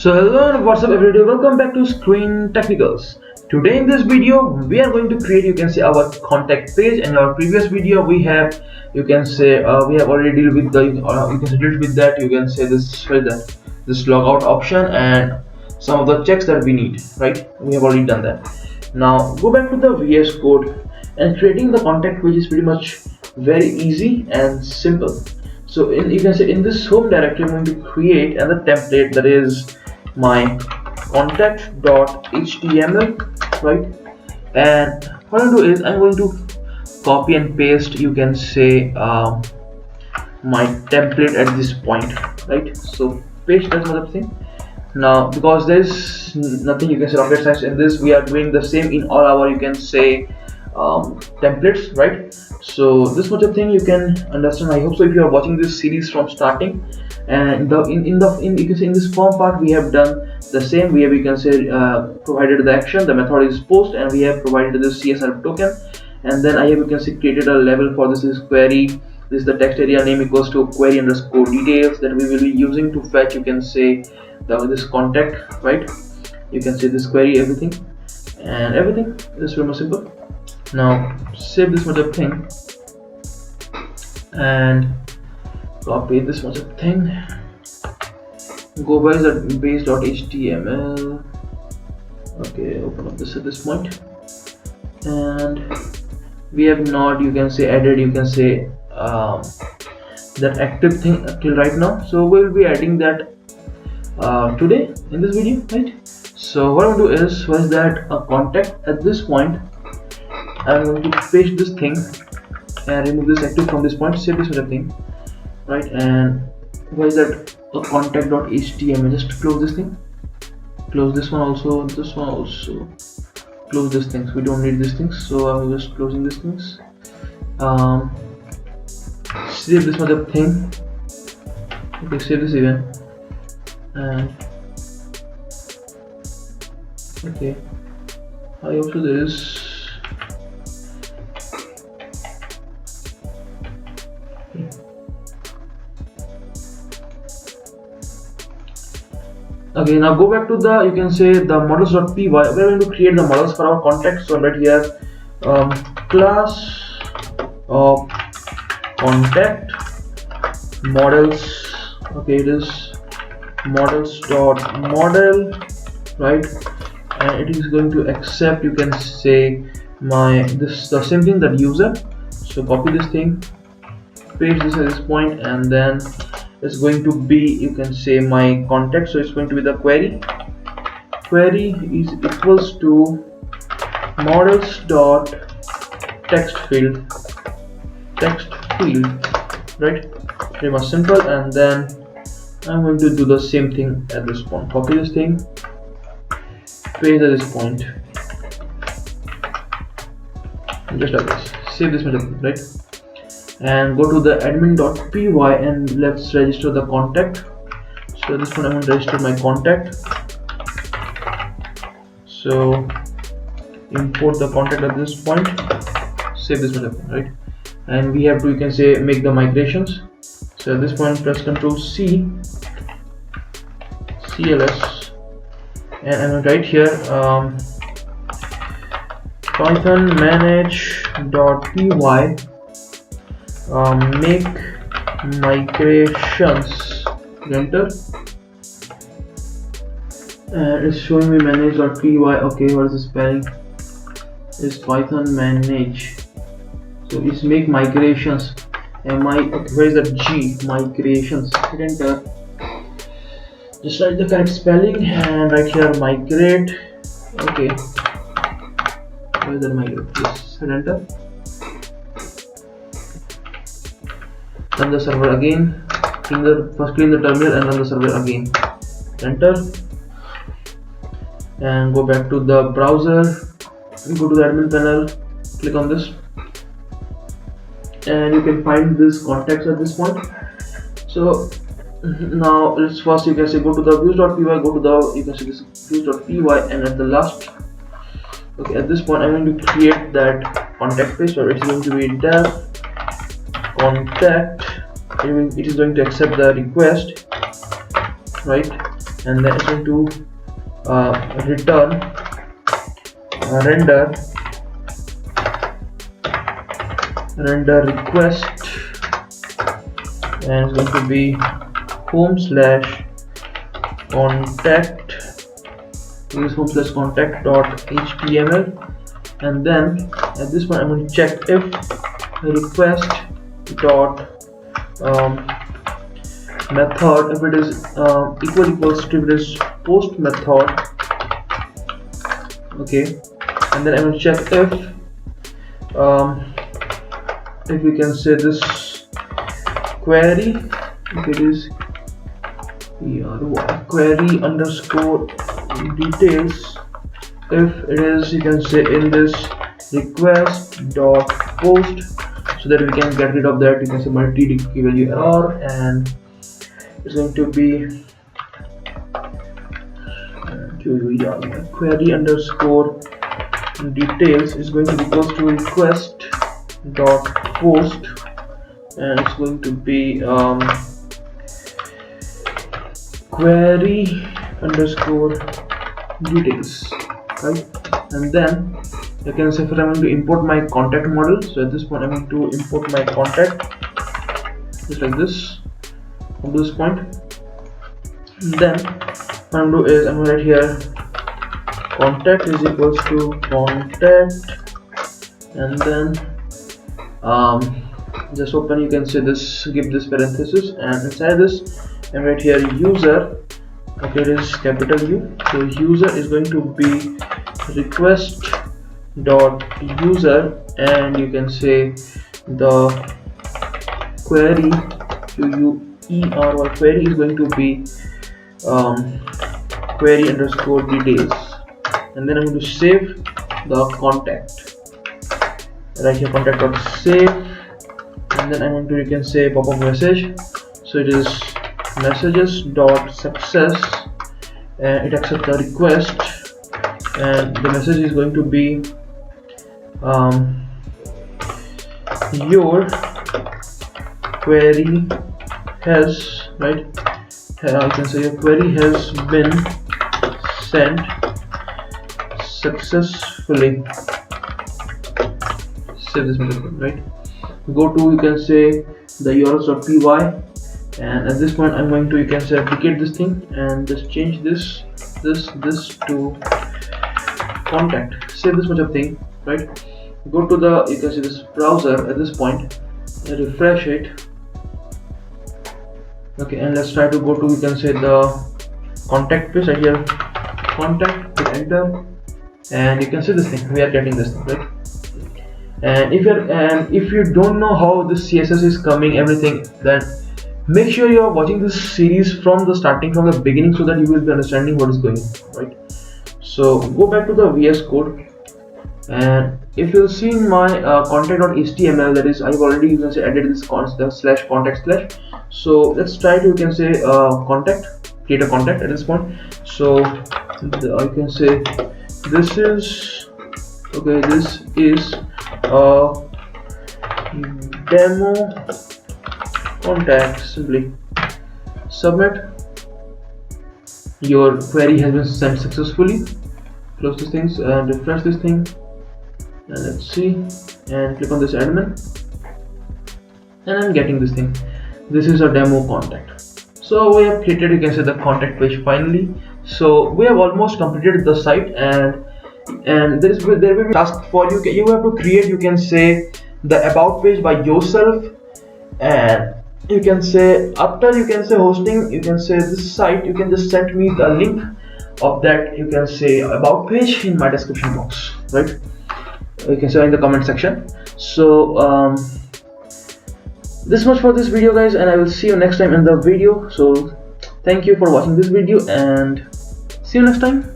So hello and what's up everybody, welcome back to Screen Technicals. Today in this video we are going to create, you can say, our contact page. In our previous video we have, you can say, we have already dealt with the you can say dealt with that, you can say this logout option and some of the checks that we need, right? We have already done that. Now go back to the VS Code, and creating the contact page is pretty much very easy and simple. So you can say in this home directory I'm going to create another template, that is my contact.html, right? And what I'm going to do is I'm going to copy and paste, you can say, my template at this point, right? So paste that sort of thing. Now because there's nothing, you can say, rocket science in this, we are doing the same in all our, you can say, templates, right? So this much of thing you can understand, I hope so, if you are watching this series from starting. And you can say in this form part we have done the same. We have, you can say, provided the action, the method is post, and we have provided this CSR token, and then I have, you can see, created a label for this is query. This is the text area name equals to query underscore details that we will be using to fetch, you can say, this contact, right? You can see this query, everything is very much simple. Now save this much of thing and copy this much of thing, go by the base.html. okay, open up this at this point, and we have not, you can say, added, you can say, that active thing till right now, so we'll be adding that today in this video, right? So what I'm going to do is, what is that, a contact. At this point I'm going to paste this thing and remove this active from this point, save this other thing, right? And what is that, a contact.html, just close this thing, close this one also, close these things, we don't need these things, so I'm just closing these things. Save this other thing, okay, save this even, and okay, I hope so there is. Okay, now go back to the, you can say, the models.py. We're going to create the models for our contact. So right here, class of contact models. Okay, it is models.model, right? And it is going to accept, you can say, the same thing, that user. So copy this thing, paste this at this point, and then it's going to be, you can say, my contact. So it's going to be the query is equals to models dot text field, right? Pretty much simple. And then I'm going to do the same thing at this point, copy this thing, paste at this point, just like this, save this method, right? And go to the admin.py and let's register the contact. So at this point I'm going to register my contact, so import the contact at this point, save this method, right? And we have to, you can say, make the migrations. So at this point press Ctrl C, CLS, and I'm going to write here python manage.py make migrations, enter, and it's showing me manage.py. okay, what is the spelling? It's python manage, so it's make migrations, okay, where is that G, migrations, hit enter, just write the correct spelling and right here migrate. Okay, where is that migrate? Just hit enter. Run the server again, clean the terminal and run the server again, enter, and go back to the browser, go to the admin panel, click on this, and you can find this contacts at this point. So now let's first, you can say, go to the views.py, go to the, you can see, this views.py, and at the last, okay, at this point I'm going to create that contact page. So it's going to be dev contact, it is going to accept the request, right? and then it's going to return render request, and it's going to be home/contact, use home/contact.html, and then at this point I'm going to check if request dot method, if it is equals to, if it is post method, okay, and then I'm going to check if you can say this query, if it is query underscore details, if it is, you can say in this request dot post, so that we can get rid of that, you can say multi key value error, and it's going to be query underscore details is going to be equals to request dot post, and it's going to be query underscore details, right? And then you can say, if I'm going to import my contact model, so at this point I'm going to import my contact just like this from this point. And then what I'm going to do is I'm going to write here contact is equals to contact, and then just open, you can say this, give this parenthesis, and inside this and write here user, okay, it is capital U, so user is going to be request dot user, and you can say the query query is going to be query underscore details, and then I'm going to save the contact, right here contact dot save, and then I'm going to, you can say pop-up message, so it is messages dot success, and it accepts the request, and the message is going to be your query has, right, I can say your query has been sent successfully. Save this method, right? Go to, you can say the urls.py, and at this point I'm going to, you can say duplicate this thing and just change this to contact. Save this much of thing, right? Go to the, you can see this browser at this point and refresh it, okay, and let's try to go to, you can say the contact page right here, contact, hit enter, and you can see this thing, we are getting this thing, right? And if you don't know how this CSS is coming, everything, then make sure you are watching this series from the starting, from the beginning, so that you will be understanding what is going on, right? So go back to the VS Code, and if you'll see in my contact.html, that is, I've already, you can say, added this slash contact slash. So let's try to, you can say create a contact at this point. So I can say this is, okay, this is a demo contact, simply submit, your query has been sent successfully. Close these things and refresh this thing, and let's see, and click on this admin, and I'm getting this thing. This is a demo contact. So we have created, you can say, the contact page finally. So we have almost completed the site, and there will be a task for you. You have to create, you can say, the about page by yourself, and you can say after, you can say hosting, you can say this site, you can just send me the link of that, you can say about page in my description box, right? You can say in the comment section. So this much for this video, guys, and I will see you next time in the video. So thank you for watching this video, and see you next time.